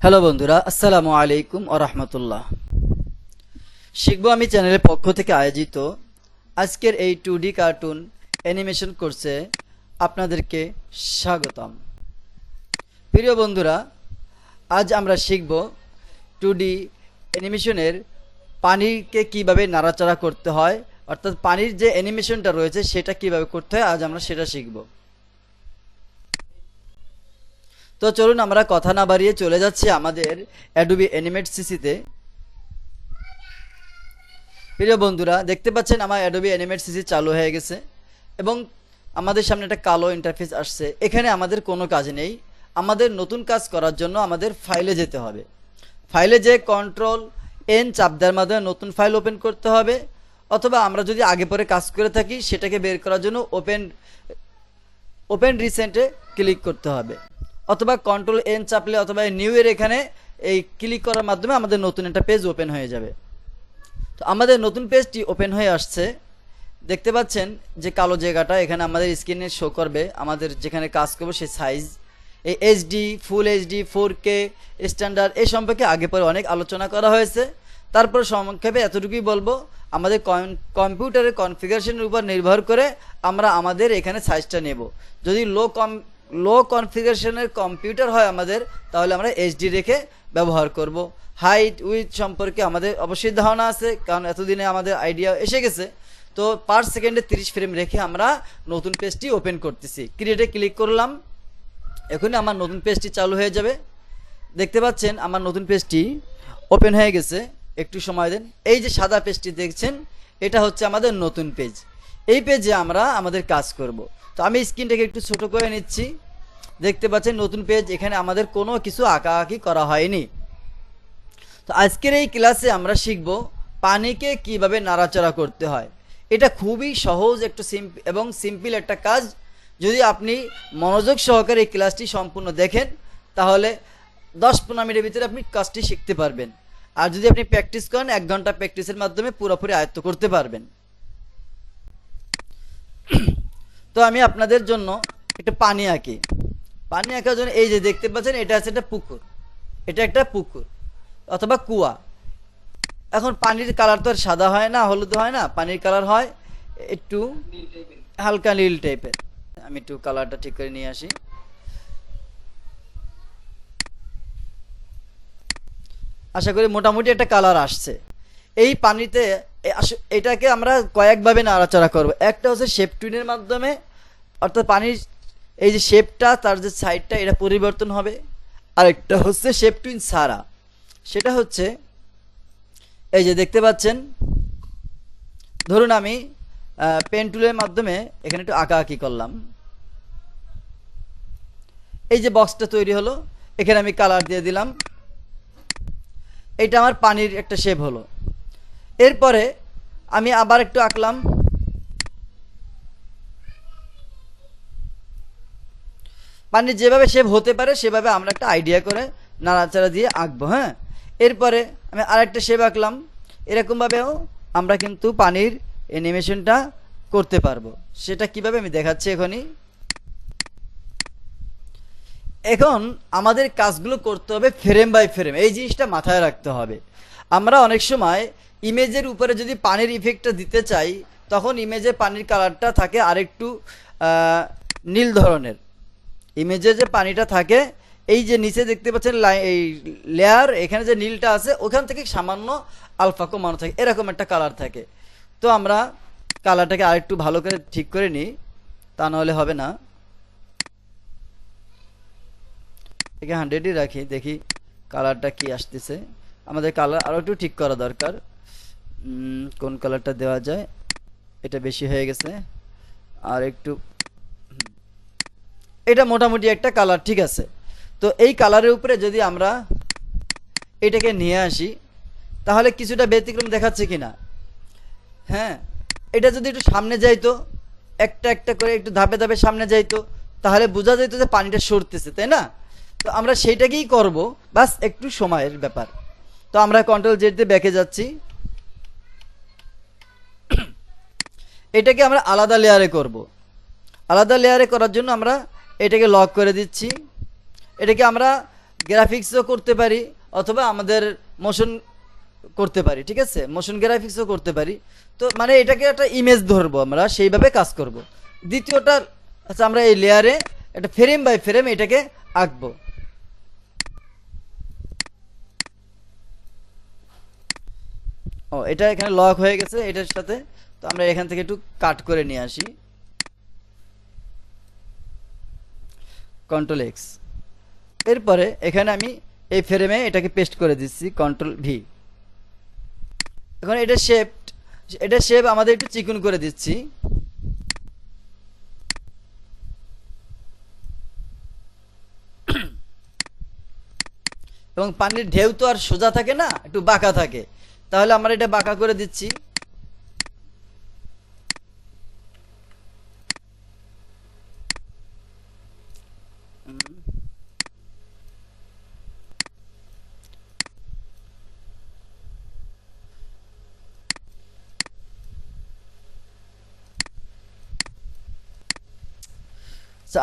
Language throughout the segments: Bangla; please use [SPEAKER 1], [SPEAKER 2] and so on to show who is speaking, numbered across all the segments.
[SPEAKER 1] হ্যালো বন্ধুরা, আসসালামু আলাইকুম ওয়া রাহমাতুল্লাহ। শিখবো আমি চ্যানেলের পক্ষ থেকে আয়োজিত আজকের এই 2D কার্টুন অ্যানিমেশন কোর্সে আপনাদেরকে স্বাগতম। প্রিয় বন্ধুরা, আজ আমরা শিখব 2D অ্যানিমেশনের পানিকে কিভাবে নাড়াচাড়া করতে হয়, অর্থাৎ পানির যে অ্যানিমেশনটা রয়েছে সেটা কিভাবে করতে হয়, আজ আমরা সেটা শিখব। তো চলুন আমরা কথা না বাড়িয়ে চলে যাচ্ছি আমাদের অ্যাডোবি অ্যানিমেট সিসিতে। প্রিয় বন্ধুরা, দেখতে পাচ্ছেন আমার অ্যাডোবি অ্যানিমেট সিসি চালু হয়ে গেছে এবং আমাদের সামনে একটা কালো ইন্টারফেস আসছে। এখানে আমাদের কোনো কাজ নেই। আমাদের নতুন কাজ করার জন্য আমাদের ফাইলে যেতে হবে। ফাইলে যে কন্ট্রোল এন চাপ দেওয়ার মাধ্যমে নতুন ফাইল ওপেন করতে হবে, অথবা আমরা যদি আগে পরে কাজ করে থাকি সেটাকে বের করার জন্য ওপেন রিসেন্টে ক্লিক করতে হবে, অথবা কন্ট্রোল এন চাপলে অথবা নিউ এর এখানে এই ক্লিক করার মাধ্যমে আমাদের নতুন একটা পেজ ওপেন হয়ে যাবে। তো আমাদের নতুন পেজটি ওপেন হয়ে আসছে। দেখতে পাচ্ছেন যে কালো জায়গাটা, এখানে আমাদের স্ক্রিনে শো করবে আমাদের যেখানে কাজ করবো সেই সাইজ। এই HD, full HD, 4K, standard এই সম্পর্কে আগে পরে অনেক আলোচনা করা হয়েছে। তারপর সংক্ষেপে এতটুকুই বলবো, আমাদের কম্পিউটারের কনফিগারেশনের উপর নির্ভর করে আমরা আমাদের এখানে সাইজটা নেব। যদি লো কনফিগারেশনের কম্পিউটার হয় আমাদের, তাহলে আমরা এইচডি রেখে ব্যবহার করব। হাইট উইথ সম্পর্কে আমাদের অবশ্যই ধারণা আছে, কারণ এতদিনে আমাদের আইডিয়া এসে গেছে। তো পার সেকেন্ডে 30 ফ্রেম রেখে আমরা নতুন পেজটি ওপেন করতেছি। ক্রিয়েটে ক্লিক করলাম, এখনই আমার নতুন পেজটি চালু হয়ে যাবে। দেখতে পাচ্ছেন আমার নতুন পেজটি ওপেন হয়ে গেছে। একটু সময় দেন। এই যে সাদা পেজটি দেখছেন, এটা হচ্ছে আমাদের নতুন পেজ। এই পেজে আমরা আমাদের কাজ করব। তো আমি স্ক্রিনটাকে একটু ছোট করে নিচ্ছি। দেখতে পাচ্ছেন নতুন পেজ, এখানে আমাদের কোনো কিছু আঁকাআঁকি করা হয়নি। তো আজকের এই ক্লাসে আমরা শিখব পানিকে কিভাবে নাড়াচাড়া করতে হয়। এটা খুবই সহজ একটু সিম্পল একটা কাজ। যদি আপনি মনোযোগ সহকারে এই ক্লাসটি সম্পূর্ণ দেখেন, তাহলে 10-15 মিনিটের ভিতরে আপনি কাজটি শিখতে পারবেন। আর যদি আপনি প্র্যাকটিস করেন, 1 ঘন্টা প্র্যাকটিসের মাধ্যমে পুরোপুরি আয়ত্ত করতে পারবেন। তো আমি আপনাদের জন্য একটা পানি আঁকি। পানি আঁকার জন্য এই যে দেখতে পাচ্ছেন, এটা আছে একটা পুকুর। এটা একটা পুকুর অথবা কুয়া। এখন পানির কালার তো আর সাদা হয় না, হলুদ হয় না, পানির কালার হয় একটু হালকা নীল টাইপের। আমি একটু কালারটা ঠিক করে নিয়ে আসি। আশা করি মোটামুটি একটা কালার আসছে। এই পানিতে এটাকে আমরা কয়েকভাবে নাড়াচাড়া করব। একটা হচ্ছে শেপ টুইনের মাধ্যমে, অর্থাৎ পানির এই যে শেপটা, তার যে সাইডটা, এটা পরিবর্তন হবে। আরেকটা হচ্ছে শেপ টুইন ছাড়া, সেটা হচ্ছে এই যে দেখতে পাচ্ছেন, ধরুন আমি পেন টুলের মাধ্যমে এখানে একটু আঁকাআঁকি করলাম। এই যে বক্সটা তৈরি হলো, এখানে আমি কালার দিয়ে দিলাম। এটা আমার পানির একটা শেপ হলো। এরপরে আমি আবার একটু আঁকলাম। পানির যেভাবে শেপ হতে পারে সেভাবে আমরা একটা আইডিয়া করে নাড়াচাড়া দিয়ে আঁকবো। হ্যাঁ, এরপরে আমি আরেকটা শেপ আঁকলাম। এরকমভাবেও আমরা কিন্তু পানির অ্যানিমেশনটা করতে পারবো। সেটা কিভাবে আমি দেখাচ্ছি এখনই। এখন আমাদের কাজগুলো করতে হবে ফ্রেম বাই ফ্রেম। এই জিনিসটা মাথায় রাখতে হবে। আমরা অনেক সময় ইমেজের উপরে যদি পানির ইফেক্টটা দিতে চাই, তখন ইমেজে পানির কালারটা থাকে আরেকটু নীল ধরনের। ইমেজে যে পানিটা থাকে, এই যে নিচে দেখতে পাচ্ছেন এই লেয়ার, এখানে যে নীলটা আছে ওখান থেকে সামান্য আলফা কমানো থাকে, এরকম একটা কালার থাকে। তো আমরা কালারটাকে আরেকটু ভালো করে ঠিক করে নিই, তা নাহলে হবে না। একে 100ই রাখি, দেখি কালারটা কি আসতেছে। আমাদের কালার আরও একটু ঠিক করা দরকার। কোন কালারটা দেওয়া যায়, এটা বেশি হয়ে গেছে, আর একটু, এটা মোটামুটি একটা কালার ঠিক আছে। তো এই কালারের উপরে যদি আমরা এটাকে নিয়ে আসি, তাহলে কিছুটা ব্যতিক্রম দেখাচ্ছে কিনা। হ্যাঁ, এটা যদি একটু সামনে যাইতো, একটা একটা করে একটু ধাপে ধাপে সামনে যাইতো, তাহলে বোঝা যেত যে পানিটা সরতেছে, তাই না? তো আমরা সেইটাকেই করব, বাস একটু সময়ের ব্যাপার। তো আমরা কন্ট্রোল জেড দিয়ে ব্যাকে যাচ্ছি। এটাকে আমরা আলাদা লেয়ারে করব। আলাদা লেয়ারে করার জন্য আমরা এটাকে লক করে দিচ্ছি। এটাকে আমরা গ্রাফিক্সও করতে পারি অথবা আমাদের মোশন করতে পারি, ঠিক আছে, মোশন গ্রাফিক্সও করতে পারি। তো মানে এটাকে একটা ইমেজ ধরবো, আমরা সেইভাবে কাজ করব। দ্বিতীয়টা আচ্ছা, আমরা এই লেয়ারে একটা ফ্রেম বাই ফ্রেম এটাকে আঁকবো। ও, এটা এখানে লক হয়ে গেছে এটার সাথে, তো আমরা এখান থেকে একটু কাট করে নিয়ে আসি, কন্ট্রোল এক্স। এরপরে এখানে আমি এই ফ্রেমে এটাকে পেস্ট করে দিচ্ছি, কন্ট্রোল ভি। এখন এটা শেপ আমাদের একটু চিকন করে দিচ্ছি। এবং পানির ঢেউ তো আর সোজা থাকে না, একটু বাঁকা থাকে, তাহলে আমরা এটা বাঁকা করে দিচ্ছি।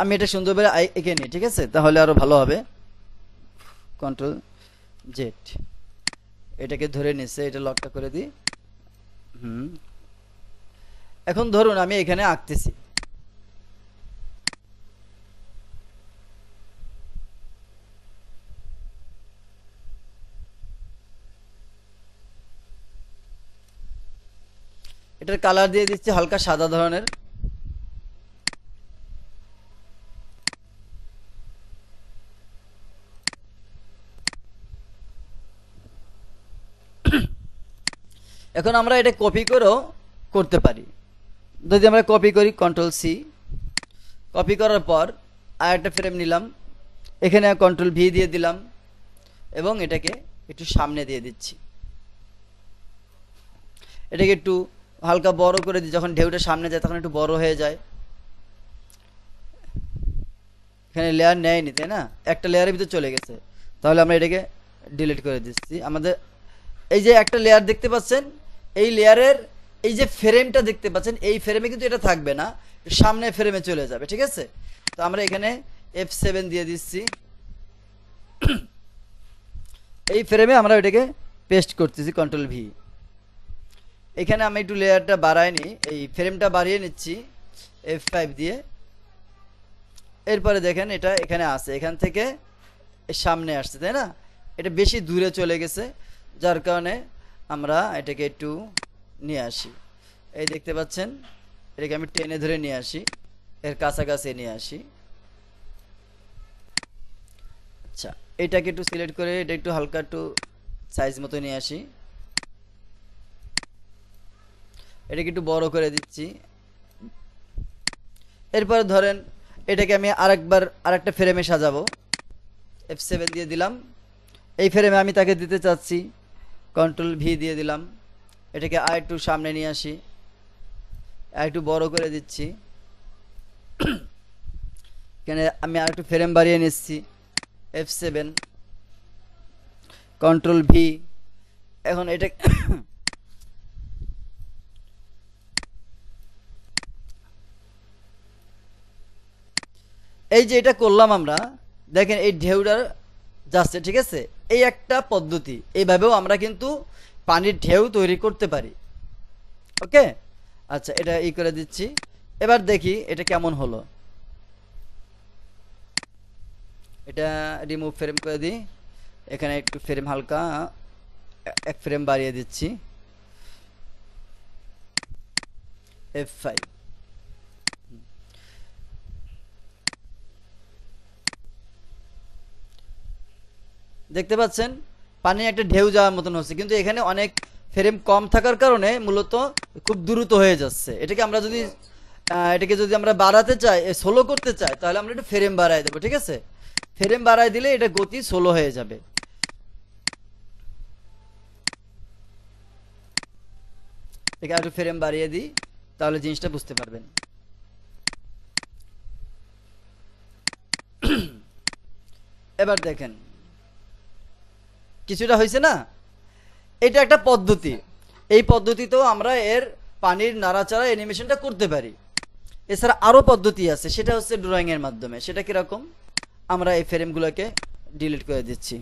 [SPEAKER 1] আমি এটা সুন্দরভাবে এঁকে নিই, ঠিক আছে, তাহলে আরো ভালো হবে। কন্ট্রোল জেড, এটাকে ধরে নিচ্ছে, এটা লকটা করে দিই। এখন ধরুন আমি এখানে আঁকতেছি, এটার কালার দিয়ে দিচ্ছি হালকা সাদা ধরনের। এখন আমরা এটা কপি করেও করতে পারি। যদি আমরা কপি করি, কন্ট্রোল সি, কপি করার পর আর একটা ফ্রেম নিলাম, এখানে কন্ট্রোল ভি দিয়ে দিলাম এবং এটাকে একটু সামনে দিয়ে দিচ্ছি। এটাকে একটু হালকা বড় করে দিই, যখন ঢেউটা সামনে যায় তখন একটু বড় হয়ে যায়। এখানে লেয়ার নেয়নি, তাই না, একটা লেয়ারের ভিতরে চলে গেছে, তাহলে আমরা এটাকে ডিলিট করে দিচ্ছি। আমাদের এই যে একটা লেয়ার দেখতে পাচ্ছেন, এই লেয়ারের এই যে ফ্রেমটা দেখতে পাচ্ছেন, এই ফ্রেমে কিন্তু এটা থাকবে না, সামনে ফ্রেমে চলে যাবে, ঠিক আছে। তো আমরা এখানে F7 দিয়ে দিচ্ছি, এই ফ্রেমে আমরা এটাকে পেস্ট করতেছি, কন্ট্রোল ভি। এখানে আমি একটু লেয়ারটা বাড়াই নি, এই ফ্রেমটা বাড়িয়ে নিচ্ছি F5 দিয়ে। এরপরে দেখেন এটা এখানে আছে, এখান থেকে সামনে আসছে, তাই না, এটা বেশি দূরে চলে গেছে, যার কারণে আমরা এটাকে একটু নিয়ে আসি। এই দেখতে পাচ্ছেন, এটাকে আমি টেনে ধরে নিয়ে আসি, এর কাছাকাছি নিয়ে আসি। আচ্ছা, এটাকে একটু সিলেক্ট করে এটা একটু হালকা একটু সাইজ মতো নিয়ে আসি, এটাকে একটু বড় করে দিচ্ছি। এরপর ধরেন এটাকে আমি আরেকটা ফ্রেমে সাজাবো, F7 দিয়ে দিলাম। এই ফ্রেমে আমি তাকে দিতে চাচ্ছি, কন্ট্রোল ভি দিয়ে দিলাম। এটাকে আর একটু সামনে নিয়ে আসি, আর একটু বড় করে দিচ্ছি। এখানে আমি আর একটু ফ্রেম বাড়িয়ে নিচ্ছি, F7, কন্ট্রোল ভি। এখন এটা এই যে এটা করলাম আমরা, দেখেন এই ঢেউটা যাচ্ছে, ঠিক আছে, এই একটা পদ্ধতি। এইভাবেও আমরা কিন্তু পানির ঢেউ তৈরি করতে পারি। ওকে, আচ্ছা, এটা করে দিচ্ছি। এবার দেখি এটা কেমন হলো। এটা রিমুভ ফ্রেম করে দিই, এখানে একটু ফ্রেম হালকা এক ফ্রেম বাড়িয়ে দিচ্ছি, F5। দেখতে পাচ্ছেন পানি একটা ঢেউ যাওয়ার মতন হচ্ছে, কিন্তু এখানে অনেক ফ্রেম কম থাকার কারণে মূলত খুব দ্রুত হয়ে যাচ্ছে। এটাকে যদি আমরা বাড়াতে চাই, স্লো করতে চাই, তাহলে আমরা একটু ফ্রেম বাড়াই দেবো, ঠিক আছে, ফ্রেম বাড়াই দিলে এটা গতি স্লো হয়ে যাবে। এটাকে একটু ফ্রেম বাড়িয়ে দিই, তাহলে জিনিসটা বুঝতে পারবেন। এবার দেখেন কিছুটা হয়েছে না, এটা একটা পদ্ধতি। এই পদ্ধতিতেও আমরা এর পানির নাড়াচাড়া অ্যানিমেশনটা করতে পারি। এছাড়া আরো পদ্ধতি আছে, সেটা হচ্ছে ড্রয়িং এর মাধ্যমে। সেটা কিরকম, আমরা এই ফ্রেমগুলোকে ডিলিট করে দিচ্ছি।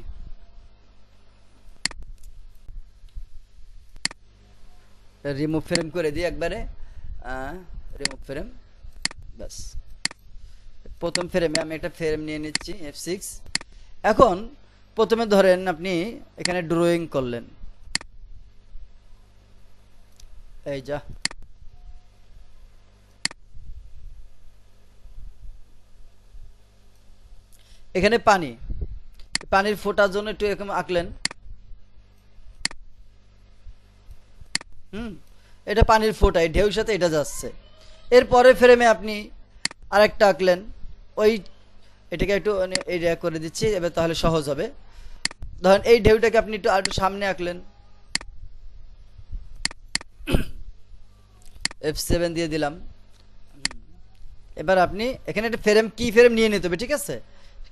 [SPEAKER 1] রিমুভ ফ্রেম করে দিই একবারে, রিমুভ ফ্রেম, ব্যাস। প্রথম ফ্রেমে আমি একটা ফ্রেম নিয়ে নিচ্ছি F6। এখন প্রথমে ধরেন আপনি এখানে ড্রয়িং করলেন, এই যা, এখানে পানি, পানির ফোটার জন্য একটু এরকম আঁকলেন, এটা পানির ফোঁটা, এই ঢেউর সাথে এটা যাচ্ছে। এরপরে ফ্রেমে আপনি আরেকটা আঁকলেন, ওই এটাকে একটু এই করে দিচ্ছি এবার, তাহলে সহজ হবে। ধরেন এই ঢেউটাকে আপনি একটু আরেকটু সামনে আঁকলেন, F7 দিয়ে দিলাম। এবার আপনি এখানে একটা ফ্রেম, কি ফ্রেম নিয়ে নিতে হবে, ঠিক আছে?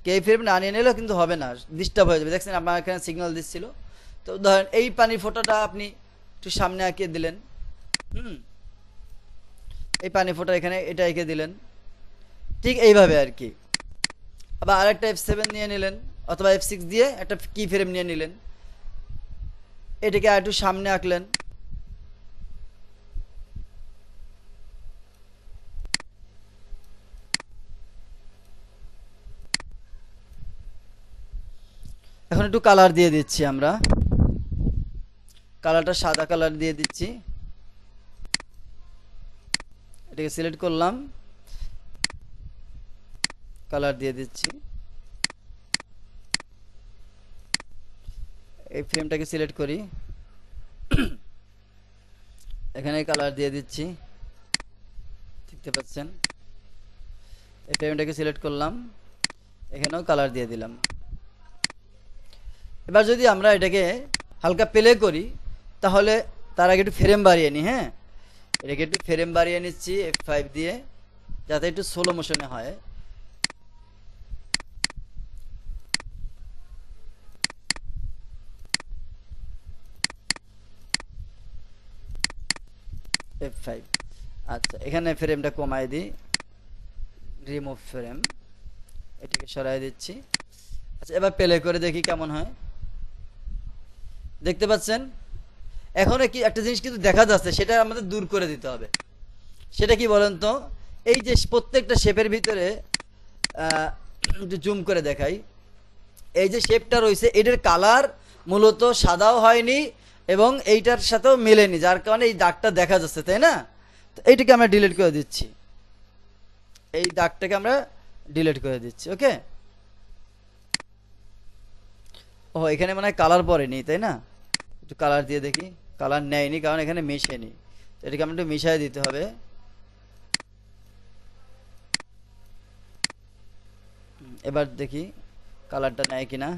[SPEAKER 1] কে ফ্রেম না নিয়ে নিলেও কিন্তু হবে না, ডিস্টার্ব হয়ে যাবে। দেখছেন আমার এখানে সিগন্যাল দিচ্ছিল। তো ধরেন এই পানির ফোঁটাটা আপনি একটু সামনে আঁকিয়ে দিলেন, এই পানি ফোঁটা এখানে এটা এঁকে দিলেন, ঠিক এইভাবে আর কি। আবার আরেকটা F7 নিয়ে নিলেন, অথবা F6 দিয়ে একটা কি ফ্রেম নিয়ে নিলেন, এটাকে আর একটু সামনে আঁকলেন, এখন একটু কালার দিয়ে দিচ্ছি আমরা, কালারটা সাদা কালার দিয়ে দিচ্ছি। এটাকে সিলেক্ট করলাম, কালার দিয়ে দিচ্ছি। এই ফ্রেমটাকে সিলেক্ট করি, এখানে কালার দিয়ে দিচ্ছি, দেখতে পাচ্ছেন। এই ফ্রেমটাকে সিলেক্ট করলাম, এখানেও কালার দিয়ে দিলাম। এবার যদি আমরা এটাকে হালকা প্লে করি, তাহলে তার আগে একটু ফ্রেম বাড়িয়ে নিই। হ্যাঁ, এটাকে একটু ফ্রেম বাড়িয়ে নিচ্ছি F5 দিয়ে, যাতে একটু স্লো মোশনে হয়। F5, আচ্ছা, এখানে ফ্রেমটা কমাই দিই, রিমুভ ফ্রেম, এটাকে সরাই দিচ্ছি। আচ্ছা, এবার প্লে করে দেখি কেমন হয়। দেখতে পাচ্ছেন এখন কি একটা জিনিস কিন্তু দেখা যাচ্ছে, সেটা আমাদের দূর করে দিতে হবে। সেটা কি বলেন তো? এই যে প্রত্যেকটা শেপের ভিতরে একটু জুম করে দেখাই, এই যে শেপটা রয়েছে এটার কালার মূলত সাদাও হয়নি এবং এইটার সাথেও মেলেনি, যার কারণে এই দাগটা দেখা যাচ্ছে, তাই না? তো এইটাকে আমরা ডিলিট করে দিচ্ছি, এই দাগটাকে আমরা ডিলিট করে দিচ্ছি। ওকে, ও এখানে মনে হয় কালার পড়েনি, তাই না? একটু কালার দিয়ে দেখি, কালার নেয়নি কারণ এখানে মেশেনি, এটাকে আমরা একটু মিশিয়ে দিতে হবে। এবার দেখি কালারটা নেয় কিনা,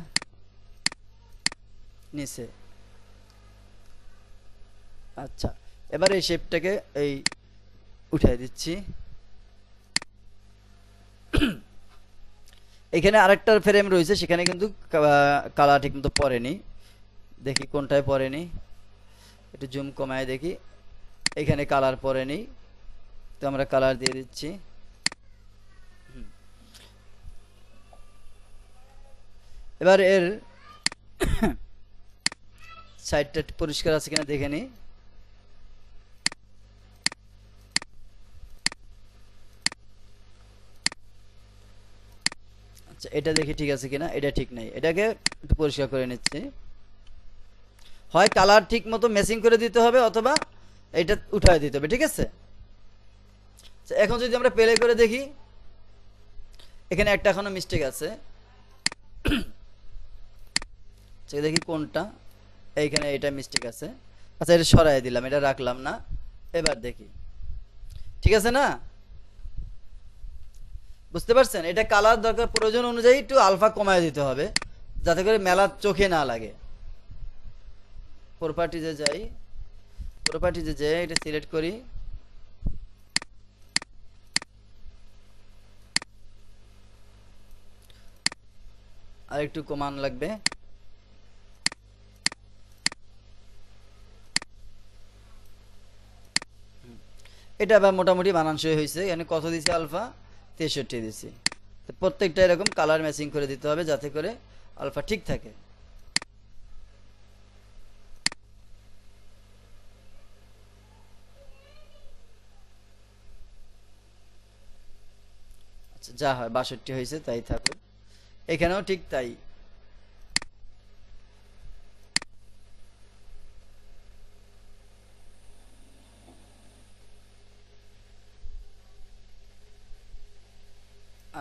[SPEAKER 1] নিচে। আচ্ছা, এবার এই শেপটাকে এই উঠাই দিচ্ছি। এখানে আরেকটা ফ্রেম রয়েছে, সেখানে কিন্তু কালার ঠিক মতো পড়েনি, দেখি কোনটায় পড়েনি, একটু জুম কমায় দেখি, এখানে কালার পড়েনি, তো আমরা কালার দিয়ে দিচ্ছি। এবার এর সাইডটা পরিষ্কার আছে কিনা দেখে নিই। আচ্ছা, এটা দেখি ঠিক আছে কিনা, এটা ঠিক নাই, এটাকে একটু পরিষ্কার করে নিচ্ছি। হয় কালার ঠিক মতো ম্যাচিং করে দিতে হবে, অথবা এটা উঠায় দিতে হবে, ঠিক আছে? এখন যদি আমরা প্লে করে দেখি, এখানে একটা এখনো মিস্টেক আছে, দেখি কোনটা, এইখানে এটা মিস্টেক আছে। আচ্ছা, এটা সরাই দিলাম, এটা রাখলাম না। এবার দেখি ঠিক আছে না? বুঝতে পারছেন? এটা কালার দরকার, প্রয়োজন অনুযায়ী একটু আলফা কমায় দিতে হবে, যাতে করে মেলা চোখে না লাগে। প্রপার্টিজে যাই, প্রপার্টিজে যাই, এটা সিলেক্ট করি, আর একটু কমান লাগবে। এটা আবার মোটামুটি মানানসই হয়েছে। এখানে কত দিছি? আলফা 63 দিছি। প্রত্যেকটা এরকম কালার ম্যাচিং করে দিতে হবে, যাতে করে আলফা ঠিক থাকে। আচ্ছা, যা হয় 62 হয়েছে তাই থাকুক, এখানেও ঠিক তাই।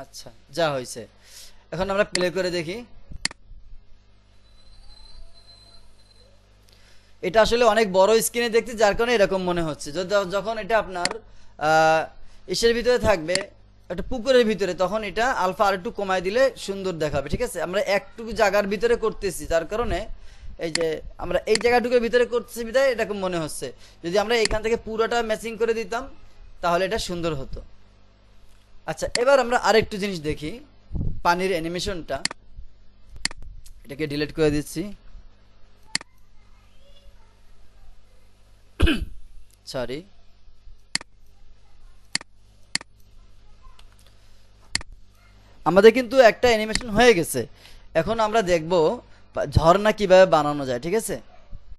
[SPEAKER 1] আচ্ছা, যা হয়েছে। এখন আমরা প্লে করে দেখি। এটা আসলে অনেক বড় স্ক্রিনে দেখতে, যার কারণে এরকম মনে হচ্ছে। যখন এটা আপনার ইসের ভিতরে থাকবে, একটা পুকুরের ভিতরে, তখন এটা আলফা আর একটু কমায় দিলে সুন্দর দেখাবে। ঠিক আছে, আমরা একটু জায়গার ভিতরে করতেছি, যার কারণে এই যে আমরা এই জায়গাটুকুর ভিতরে করতেছি বিধায় এরকম মনে হচ্ছে। যদি আমরা এখান থেকে পুরোটা ম্যাচিং করে দিতাম তাহলে এটা সুন্দর হতো। আচ্ছা, এবার আমরা আরেকটু জিনিস দেখি, পানির অ্যানিমেশনটা। এটাকে ডিলিট করে দিচ্ছি, সরি। আমাদের কিন্তু একটা অ্যানিমেশন হয়ে গেছে। এখন আমরা দেখব ঝর্ণা কিভাবে বানানো যায়। ঠিক আছে,